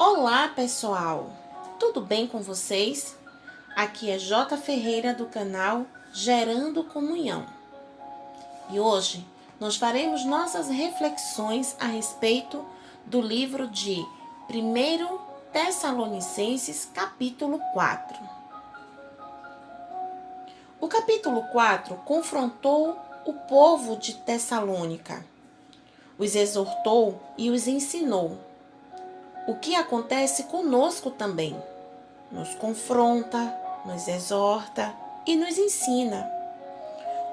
Olá, pessoal! Tudo bem com vocês? Aqui é J. Ferreira do canal Gerando Comunhão. E hoje nós faremos nossas reflexões a respeito do livro de 1 Tessalonicenses, capítulo 4. O capítulo 4 confrontou o povo de Tessalônica, os exortou e os ensinou. O que acontece conosco também. Nos confronta, nos exorta e nos ensina.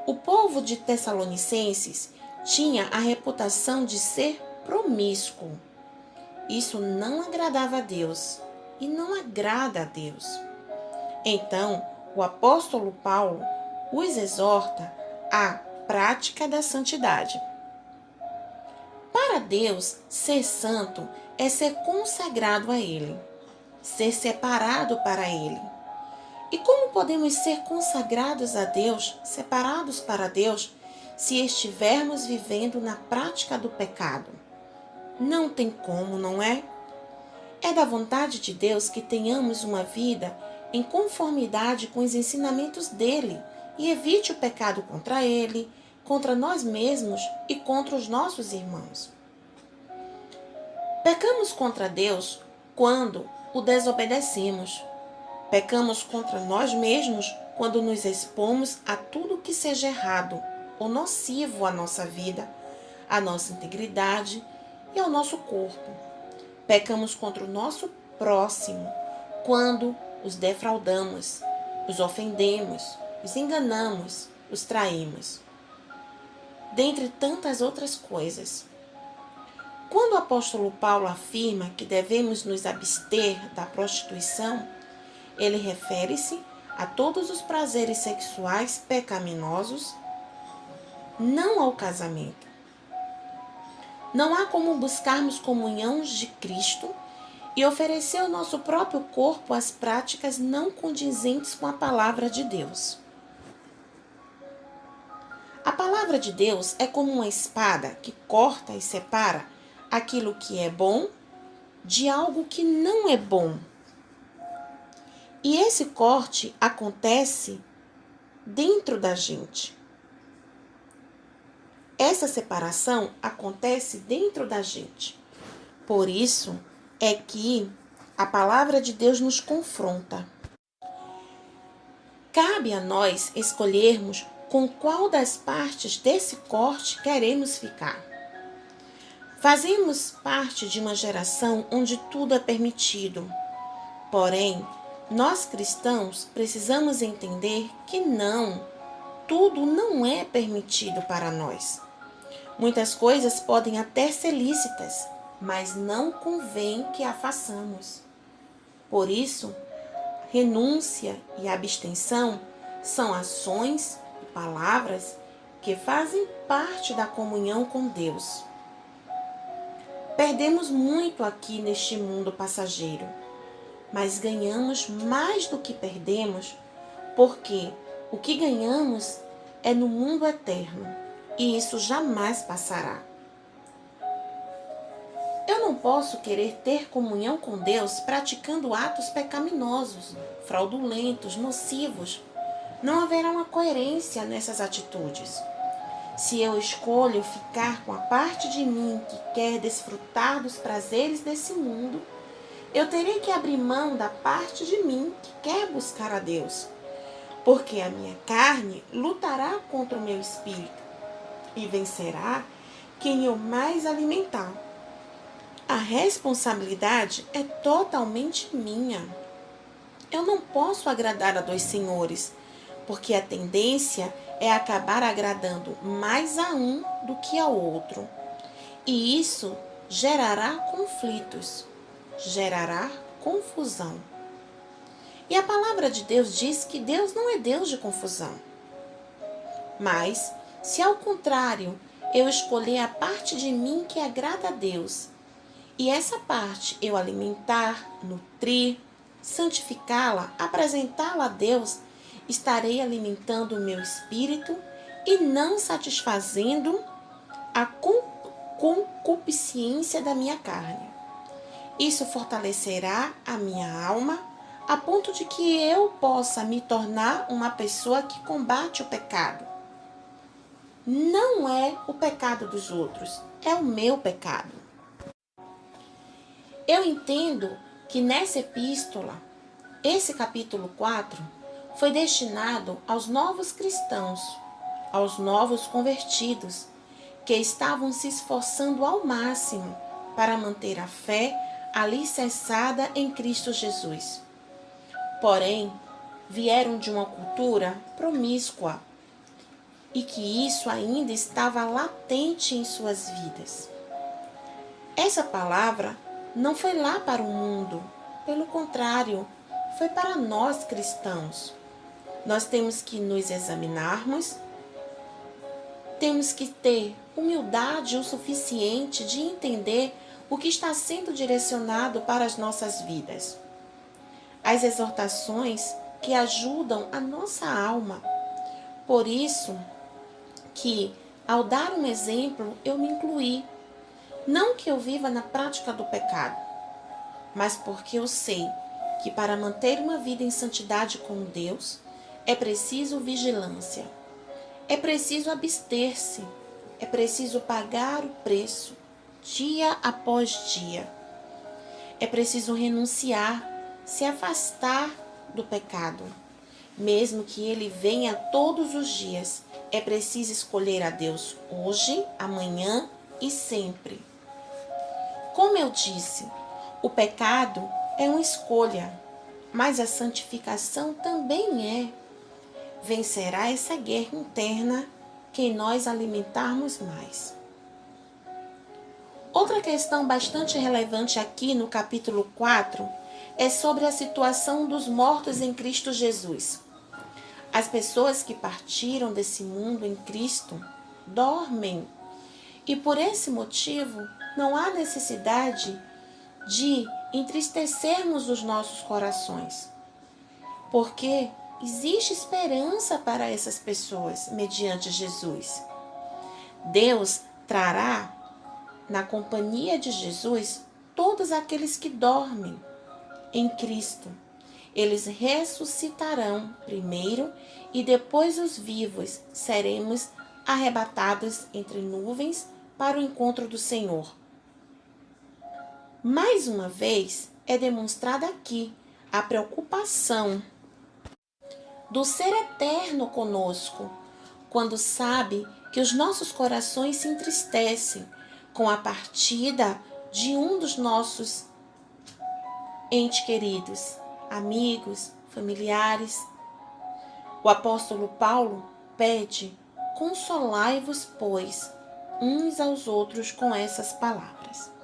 O povo de Tessalonicenses tinha a reputação de ser promíscuo. Isso não agradava a Deus e não agrada a Deus. Então, o apóstolo Paulo os exorta à prática da santidade. Para Deus, ser santo é ser consagrado a Ele, ser separado para Ele. E como podemos ser consagrados a Deus, separados para Deus, se estivermos vivendo na prática do pecado? Não tem como, não é? É da vontade de Deus que tenhamos uma vida em conformidade com os ensinamentos dele e evite o pecado contra ele, contra nós mesmos e contra os nossos irmãos. Pecamos contra Deus quando o desobedecemos. Pecamos contra nós mesmos quando nos expomos a tudo que seja errado ou nocivo à nossa vida, à nossa integridade e ao nosso corpo. Pecamos contra o nosso próximo quando os defraudamos, os ofendemos, os enganamos, os traímos. Dentre tantas outras coisas. Quando o apóstolo Paulo afirma que devemos nos abster da prostituição, ele refere-se a todos os prazeres sexuais pecaminosos, não ao casamento. Não há como buscarmos comunhão de Cristo e oferecer o nosso próprio corpo às práticas não condizentes com a palavra de Deus. A palavra de Deus é como uma espada que corta e separa aquilo que é bom de algo que não é bom. E esse corte acontece dentro da gente. Essa separação acontece dentro da gente. Por isso é que a palavra de Deus nos confronta. Cabe a nós escolhermos com qual das partes desse corte queremos ficar. Fazemos parte de uma geração onde tudo é permitido. Porém, nós cristãos precisamos entender que tudo não é permitido para nós. Muitas coisas podem até ser lícitas, mas não convém que a façamos. Por isso, renúncia e abstenção são ações e palavras que fazem parte da comunhão com Deus. Perdemos muito aqui neste mundo passageiro, mas ganhamos mais do que perdemos, porque o que ganhamos é no mundo eterno, e isso jamais passará. Eu não posso querer ter comunhão com Deus praticando atos pecaminosos, fraudulentos, nocivos. Não haverá uma coerência nessas atitudes. Se eu escolho ficar com a parte de mim que quer desfrutar dos prazeres desse mundo, eu terei que abrir mão da parte de mim que quer buscar a Deus, porque a minha carne lutará contra o meu espírito e vencerá quem eu mais alimentar. A responsabilidade é totalmente minha. Eu não posso agradar a dois senhores, porque a tendência é acabar agradando mais a um do que ao outro. E isso gerará conflitos, gerará confusão. E a palavra de Deus diz que Deus não é Deus de confusão. Mas, se ao contrário, eu escolher a parte de mim que agrada a Deus, e essa parte eu alimentar, nutrir, santificá-la, apresentá-la a Deus, estarei alimentando o meu espírito e não satisfazendo a concupiscência da minha carne. Isso fortalecerá a minha alma a ponto de que eu possa me tornar uma pessoa que combate o pecado. Não é o pecado dos outros, é o meu pecado. Eu entendo que nessa epístola, esse capítulo 4, foi destinado aos novos cristãos, aos novos convertidos, que estavam se esforçando ao máximo para manter a fé alicerçada em Cristo Jesus. Porém, vieram de uma cultura promíscua e que isso ainda estava latente em suas vidas. Essa palavra não foi lá para o mundo, pelo contrário, foi para nós cristãos. Nós temos que nos examinarmos, temos que ter humildade o suficiente de entender o que está sendo direcionado para as nossas vidas. As exortações que ajudam a nossa alma. Por isso que, ao dar um exemplo, eu me incluí. Não que eu viva na prática do pecado, mas porque eu sei que para manter uma vida em santidade com Deus, é preciso vigilância, é preciso abster-se, é preciso pagar o preço, dia após dia. É preciso renunciar, se afastar do pecado. Mesmo que ele venha todos os dias, é preciso escolher a Deus hoje, amanhã e sempre. Como eu disse, o pecado é uma escolha, mas a santificação também é. Vencerá essa guerra interna quem nós alimentarmos mais. Outra questão bastante relevante aqui no capítulo 4 é sobre a situação dos mortos em Cristo Jesus. As pessoas que partiram desse mundo em Cristo dormem e por esse motivo não há necessidade de entristecermos os nossos corações, porque existe esperança para essas pessoas mediante Jesus. Deus trará na companhia de Jesus todos aqueles que dormem em Cristo. Eles ressuscitarão primeiro e depois os vivos seremos arrebatados entre nuvens para o encontro do Senhor. Mais uma vez, é demonstrada aqui a preocupação do Ser Eterno conosco, quando sabe que os nossos corações se entristecem com a partida de um dos nossos entes queridos, amigos, familiares. O apóstolo Paulo pede: consolai-vos, pois, uns aos outros com essas palavras.